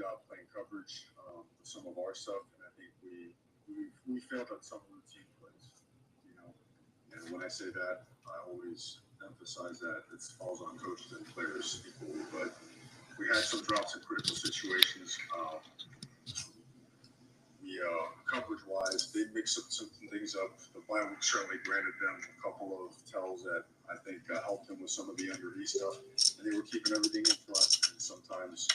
job playing coverage with some of our stuff, and I think we failed on some routine plays. You know, and when I say that, I always emphasize that it falls on coaches and players equally. But we had some drops in critical situations. Coverage-wise, they mixed up some things up. The bye week certainly granted them a couple of tells that I think helped them with some of the underneath stuff, and they were keeping everything in front. And sometimes,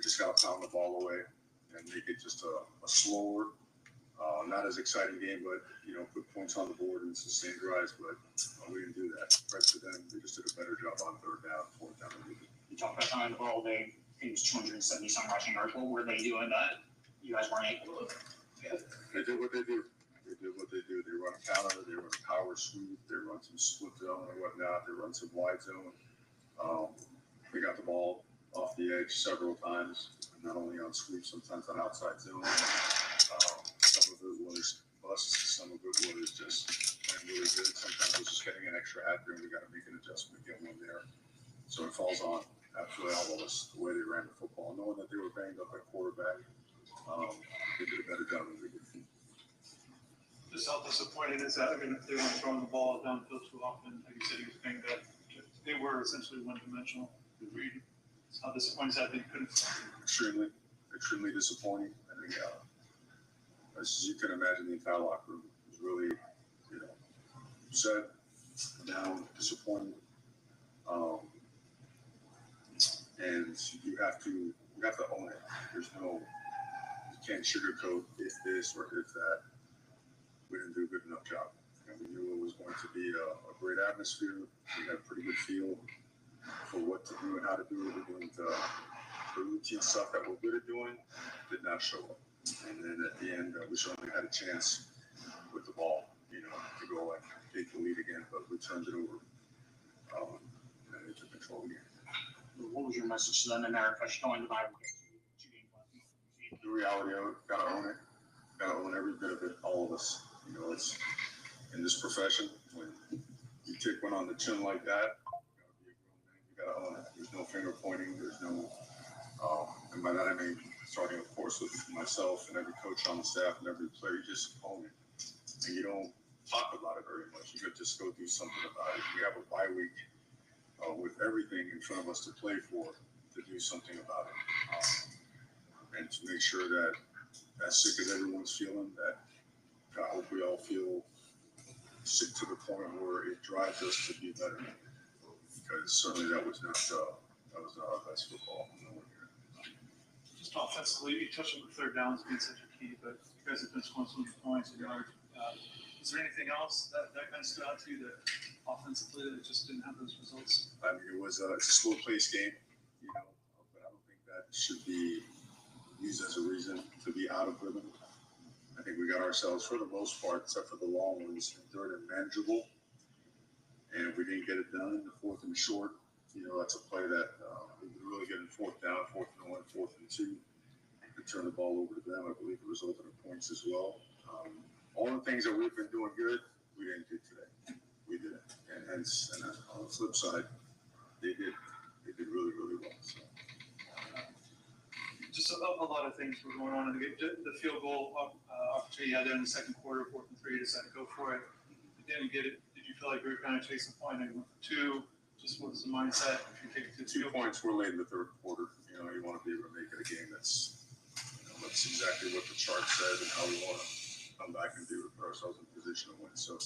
just got to pound the ball away and make it just a slower, not as exciting game, but put points on the board and sustain drives. But we didn't do that. Credit to them, they just did a better job on third down, fourth down. You talked about pounding the ball. They finished 270 some rushing yards. What were they doing that you guys weren't able to? They did what they do. They run a counter, they run a power sweep, they run some split zone and whatnot, they run some wide zone. They got the ball off the edge several times, not only on sweep, sometimes on outside zone. Some of it was busts, some of it was just playing really good. Sometimes it was just getting an extra hat there and we got to make an adjustment, get one there. So it falls on absolutely all of us, the way they ran the football. Knowing that they were banged up at quarterback, they did a better job than we did. Just how disappointing is that? I mean, if they weren't throwing the ball downfield too often, like you said, he was banged up. They were essentially one-dimensional. How disappointing is that they couldn't? Extremely disappointing. I think, as you can imagine, the entire locker room was really, upset, down, disappointed. And you have to own it. You can't sugarcoat if this or if that. We didn't do a good enough job. And we knew it was going to be a great atmosphere. We had a pretty good feel for what to do and how to do it. We're doing the routine stuff that we're good at doing did not show up. And then at the end, we certainly had a chance with the ball, to go and take the lead again, but we turned it over and they took control again. What was your message to them in there? If I going to buy the reality of it, gotta own it. Gotta own every bit of it, all of us. It's in this profession, when you take one on the chin like that, you gotta own it. There's no finger pointing, there's no, and by that I mean, starting of course with myself and every coach on the staff and every player, you just own it. And you don't talk about it very much. You could just go do something about it. We have a bye week with everything in front of us to play for, to do something about it. And to make sure that as sick as everyone's feeling, that I hope we all feel sick to the point where it drives us to be better. Because certainly that was not our best football. Just offensively, you touched on the third downs being such a key, but you guys have been scoring some points and yards. Is there anything else that kind of stood out to you that offensively that just didn't have those results? I mean, it was a slow-paced game, but I don't think that should be used as a reason to be out of rhythm. I think we got ourselves, for the most part, except for the long ones, third and manageable. And if we didn't get it done in the fourth and short, that's a play that we were really getting fourth down, 4th and 1, 4th and 2. To turn the ball over to them, I believe it resulted in points as well. All the things that we've been doing good, we didn't do today. We didn't. And hence, on the flip side, they did really, really well. So. Just a lot of things were going on in the game. The field goal opportunity you had there in the second quarter, 4th and 3, decided to go for it. You didn't get it. Did you feel like we were kind of chasing a point? And went for 2. Just what was the mindset? If you take it to 2 points were late in the third quarter. You want to be able to make it a game that's exactly what the chart says and how we want to come back and do it, put ourselves in position to win. So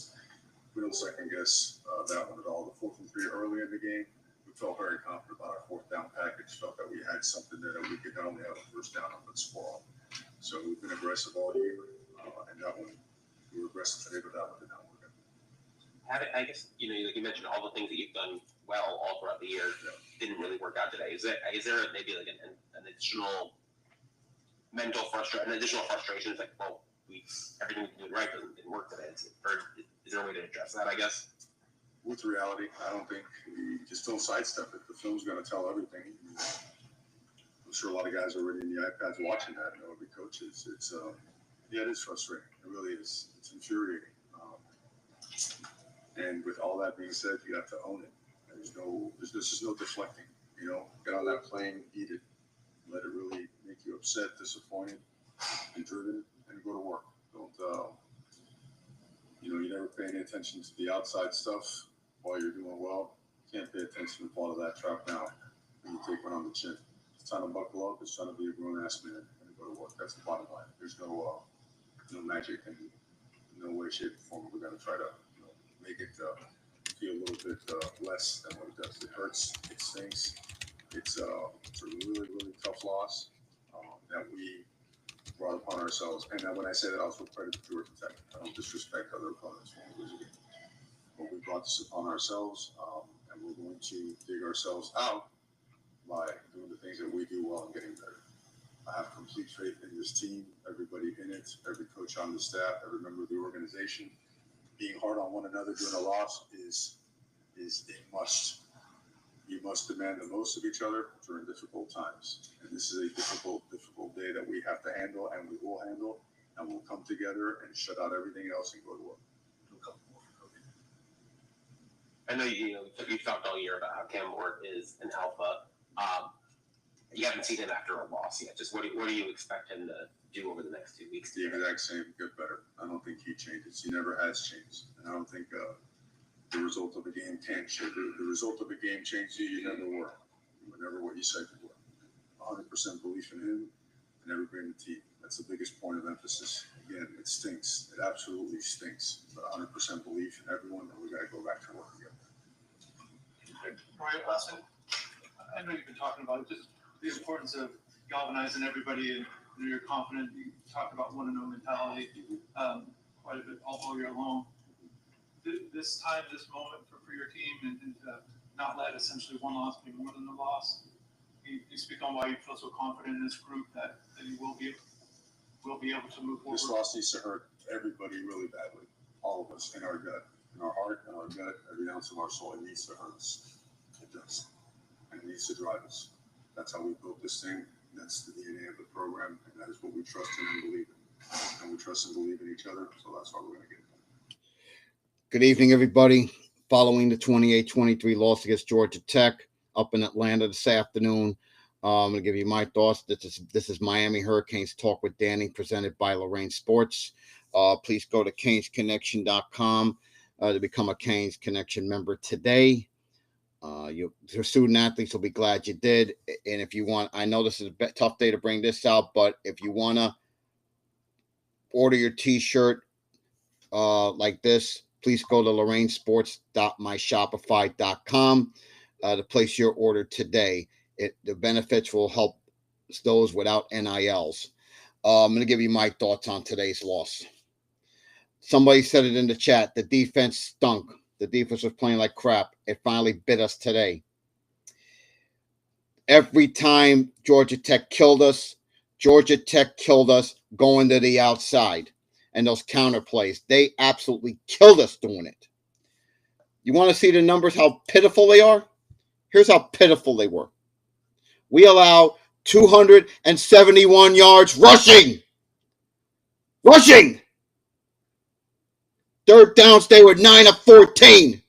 we don't second guess that one at all. The 4th and 3 early in the game, we felt very confident about our 4th down package. Felt that we had something there that we could not only have a first down but score on. So we've been aggressive all year, and that one we were aggressive today, but that one did not work out. I guess like you mentioned, all the things that you've done well all throughout the year didn't really work out today. Is there maybe like an additional mental frustration? An additional frustration? It's like, well, everything we did right didn't work today. Or is there a way to address that? I guess. With reality, I don't think we just don't sidestep it. The film's going to tell everything. I'm sure a lot of guys are already in the iPads watching that. Every coach is. It is frustrating. It really is. It's infuriating. And with all that being said, you have to own it. There's just no deflecting. Get on that plane, eat it. Let it really make you upset, disappointed, and driven, and go to work. Don't, you never pay any attention to the outside stuff while you're doing well. You can't pay attention to part of that trap now when you take one on the chin. It's time to buckle up. It's time to be a grown-ass man and go to work. That's the bottom line. There's no magic in no way, shape, or form. We're going to try to make it feel a little bit less than what it does. It hurts. It stinks. It's a really, really tough loss that we brought upon ourselves. And when I say that, I also credit to Georgia Tech. I don't disrespect other opponents when we lose a game. But we brought this upon ourselves, and we're going to dig ourselves out by doing the things that we do well and getting better. I have complete faith in this team, everybody in it, every coach on the staff, every member of the organization. Being hard on one another during a loss is a must. You must demand the most of each other during difficult times. And this is a difficult day that we have to handle, and we will handle, and we'll come together and shut out everything else and go to work. I know you talked all year about how Cam Ward is an alpha. You haven't seen him after a loss yet. Just what do you expect him to do over the next 2 weeks? The exact same, get better. I don't think he changes. He never has changed. And I don't think the result of a game can change. The result of a game changes you. You never were. You were never what you said you were. 100% belief in him and everybody in the team. That's the biggest point of emphasis. Again, it stinks. It absolutely stinks. But 100% belief in everyone, and we got to go back to work again. Right, Austin, I know you've been talking about it, just the importance of galvanizing everybody, and you're confident. You talked about 1-0 mentality quite a bit all year long. This time, this moment for your team, and to not let essentially one loss be more than a loss. You speak on why you feel so confident in this group that you will be able to move forward. This loss needs to hurt everybody really badly. All of us, in our gut, in our heart, in our gut, every ounce of our soul. It needs to hurt us. It does. And it needs to drive us. That's how we built this thing. That's the DNA of the program, and that is what we trust in and believe in. And we trust and believe in each other, so that's why we're going to get it done. Good evening, everybody. Following the 28-23 loss against Georgia Tech up in Atlanta this afternoon, I'm going to give you my thoughts. This is Miami Hurricanes Talk with Danny, presented by Lorraine Sports. Please go to CANESconnection.com to become a Canes Connection member today. Your student athletes will be glad you did. And if you want, I know this is a tough day to bring this out, but if you want to order your t-shirt like this, please go to lorrainesports.myshopify.com to place your order today. The benefits will help those without NILs. I'm going to give you my thoughts on today's loss. Somebody said it in the chat. The defense stunk. The defense was playing like crap. It finally bit us today. Every time Georgia Tech killed us going to the outside. And those counter plays, they absolutely killed us doing it. You want to see the numbers, how pitiful they are? Here's how pitiful they were. We allow 271 yards rushing. Third downs, they were 9 of 14.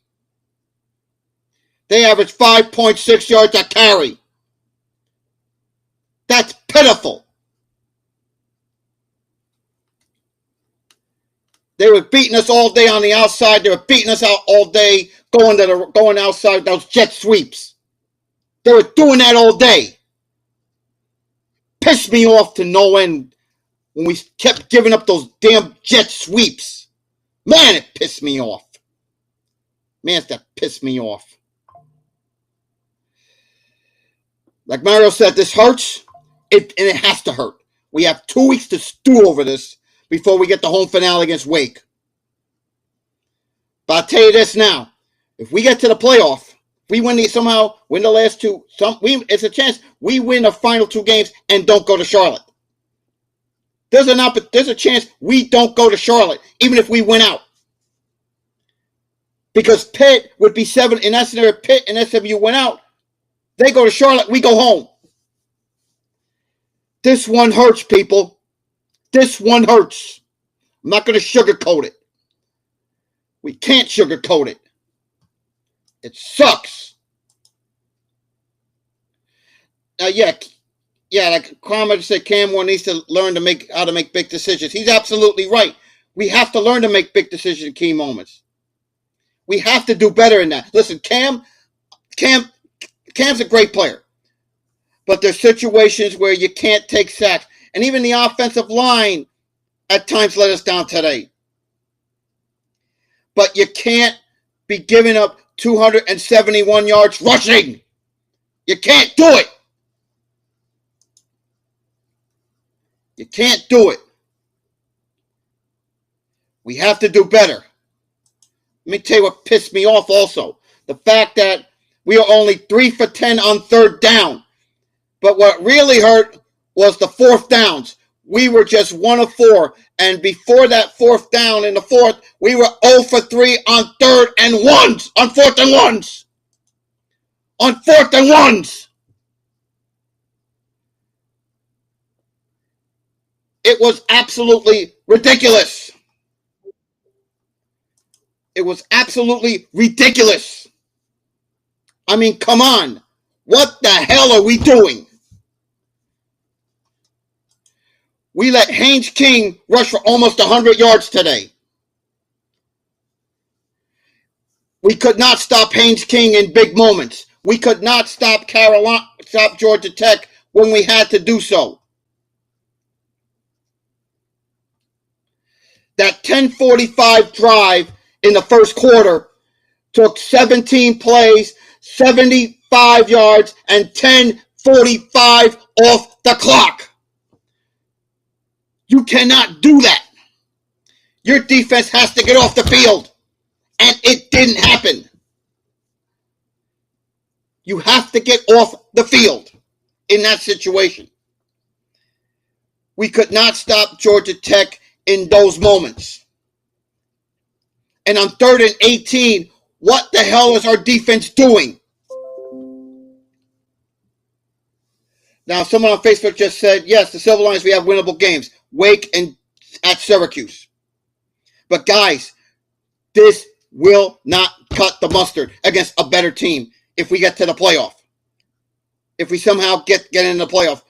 They averaged 5.6 yards a carry. That's pitiful. They were beating us all day on the outside. They were beating us out all day, going outside those jet sweeps. They were doing that all day. Pissed me off to no end when we kept giving up those damn jet sweeps. Man, it pissed me off. Man, that pissed me off. Like Mario said, this hurts, and it has to hurt. We have 2 weeks to stew over this before we get the home finale against Wake. But I'll tell you this now. If we get to the playoff, we somehow win the last two, it's a chance we win the final 2 games and don't go to Charlotte. There's a chance we don't go to Charlotte, even if we win out. Because Pitt would be 7, in that scenario, Pitt and SMU went out. They go to Charlotte, we go home. This one hurts, people. This one hurts. I'm not going to sugarcoat it. We can't sugarcoat it. It sucks. Yeah, Yeah, like Carmen said, Cam Moore needs to learn to make how to make big decisions. He's absolutely right. We have to learn to make big decisions in key moments. We have to do better in that. Listen, Cam's a great player, but there's situations where you can't take sacks, and even the offensive line at times let us down today. But you can't be giving up 271 yards rushing. You can't do it. You can't do it. We have to do better. Let me tell you what pissed me off also. The fact that we are only 3 for 10 on third down. But what really hurt was the fourth downs. We were just 1 of 4. And before that fourth down in the fourth, we were 0 for 3 on third and ones. On fourth and ones. On fourth and ones. It was absolutely ridiculous. It was absolutely ridiculous. I mean, come on. What the hell are we doing? We let Haynes King rush for almost 100 yards today. We could not stop Haynes King in big moments. We could not stop Georgia Tech when we had to do so. That 10:45 drive in the first quarter took 17 plays, 75 yards, and 10:45 off the clock. You cannot do that. Your defense has to get off the field. And it didn't happen. You have to get off the field in that situation. We could not stop Georgia Tech in those moments. And on 3rd and 18, what the hell is our defense doing? Now, someone on Facebook just said, yes, the Silver Lions, we have winnable games. Wake and at Syracuse. But guys, this will not cut the mustard against a better team if we get to the playoff. If we somehow get in the playoff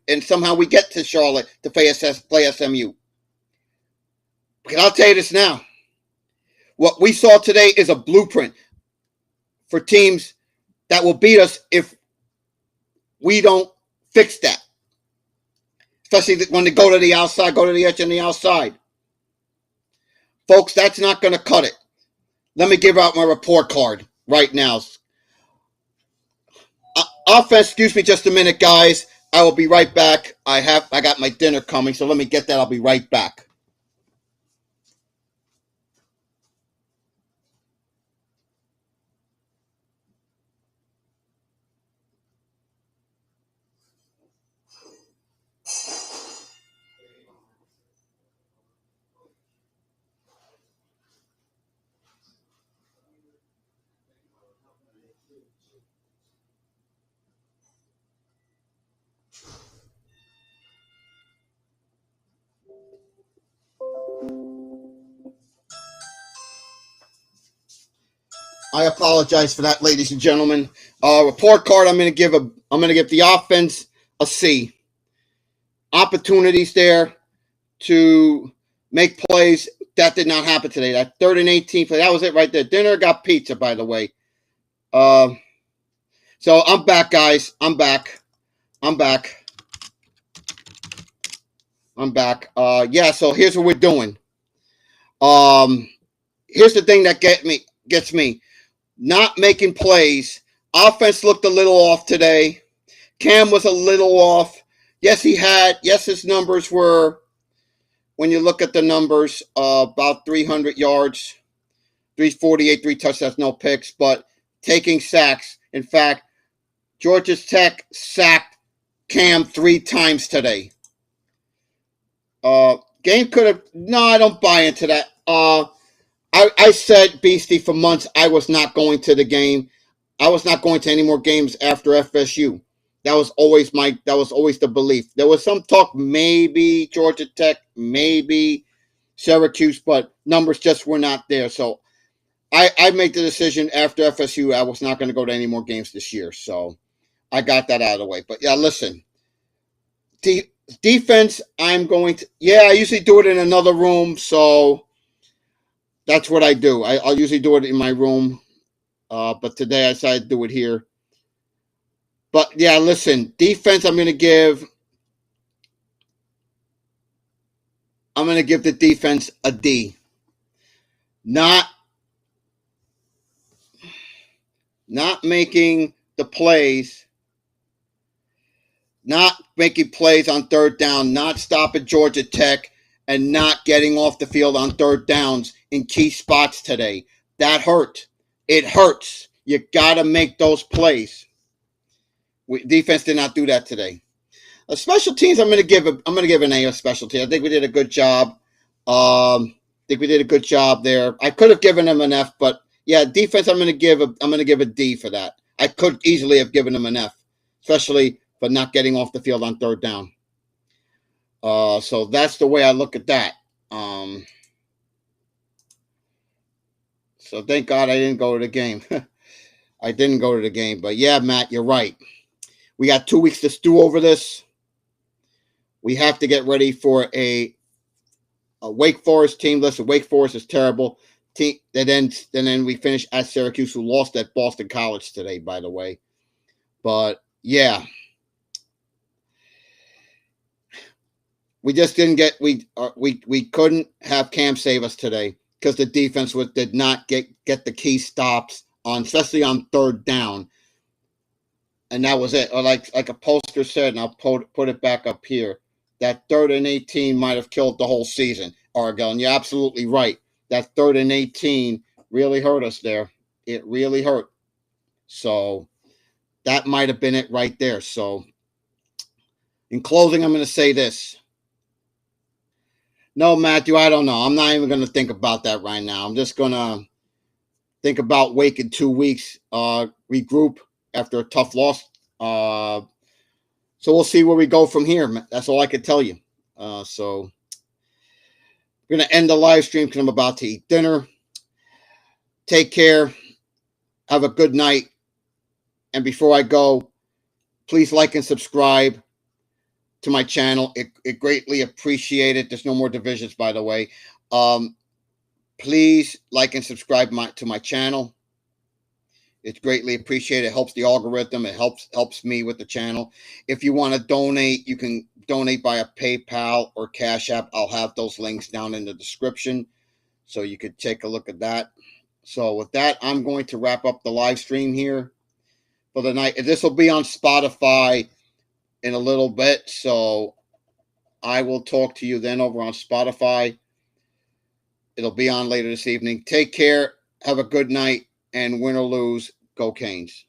and somehow we get to Charlotte to play SMU. But I'll tell you this now. What we saw today is a blueprint for teams that will beat us if we don't fix that. Especially when they go to the outside, go to the edge and the outside. Folks, that's not going to cut it. Let me give out my report card right now. Offense, excuse me just a minute, guys. I will be right back. I got my dinner coming, so let me get that. I'll be right back. I apologize for that, ladies and gentlemen. Report card. I'm going to give the offense a C. Opportunities there to make plays. That did not happen today. That 3rd and 18 play. That was it right there. Dinner got pizza, by the way. So I'm back, guys. I'm back. Yeah. So here's what we're doing. Here's the thing that gets me. Not making plays. Offense looked a little off today. Cam was a little off. Yes, his numbers were, when you look at the numbers, about 300 yards, 348, 3 touchdowns, no picks, but taking sacks. In fact, Georgia Tech sacked Cam 3 times today. Game could have, no, I don't buy into that. I said, Beastie, for months I was not going to the game. I was not going to any more games after FSU. That was always the belief. There was some talk, maybe Georgia Tech, maybe Syracuse, but numbers just were not there. So I made the decision after FSU I was not going to go to any more games this year. So I got that out of the way. But yeah, listen, defense, I'm going to, I usually do it in another room, so that's what I do. I'll usually do it in my room, but today I decided to do it here. But yeah, listen, defense, I'm going to give the defense a D. Not making the plays, not making plays on third down, not stopping Georgia Tech, and not getting off the field on third downs in key spots today. That hurt. It hurts. You got to make those plays. Defense did not do that today. Special teams, I'm going to give an A of special teams. I think we did a good job. I think we did a good job there. I could have given them an F, but yeah, defense, I'm going to give a D for that. I could easily have given them an F, especially for not getting off the field on third down. So that's the way I look at that. So thank God I didn't go to the game. I didn't go to the game, but yeah, Matt, you're right. We got 2 weeks to stew over this. We have to get ready for a Wake Forest team. Listen, Wake Forest is terrible. And then we finish at Syracuse, who lost at Boston College today, by the way. But yeah, we just didn't get we couldn't have Cam save us today because the defense did not get the key stops on, especially on third down. And that was it. Or like a poster said, and I'll put it back up here. That 3rd and 18 might have killed the whole season, Argel. You're absolutely right. That 3rd and 18 really hurt us there. It really hurt. So that might have been it right there. So in closing, I'm going to say this. No, Matthew, I don't know. I'm not even going to think about that right now. I'm just going to think about Wake in 2 weeks, regroup after a tough loss. So we'll see where we go from here. That's all I can tell you. So we're going to end the live stream because I'm about to eat dinner. Take care. Have a good night. And before I go, please like and subscribe to my channel. It greatly appreciate it. There's no more divisions, by the way. Please like and subscribe to my channel. It's greatly appreciated. It helps the algorithm. It helps me with the channel. If you want to donate, you can donate by a PayPal or Cash App. I'll have those links down in the description, so you could take a look at that. So with that, I'm going to wrap up the live stream here for the night. This will be on Spotify in a little bit, so I will talk to you then over on Spotify. It'll be on later this evening. Take care. Have a good night. And win or lose, go Canes.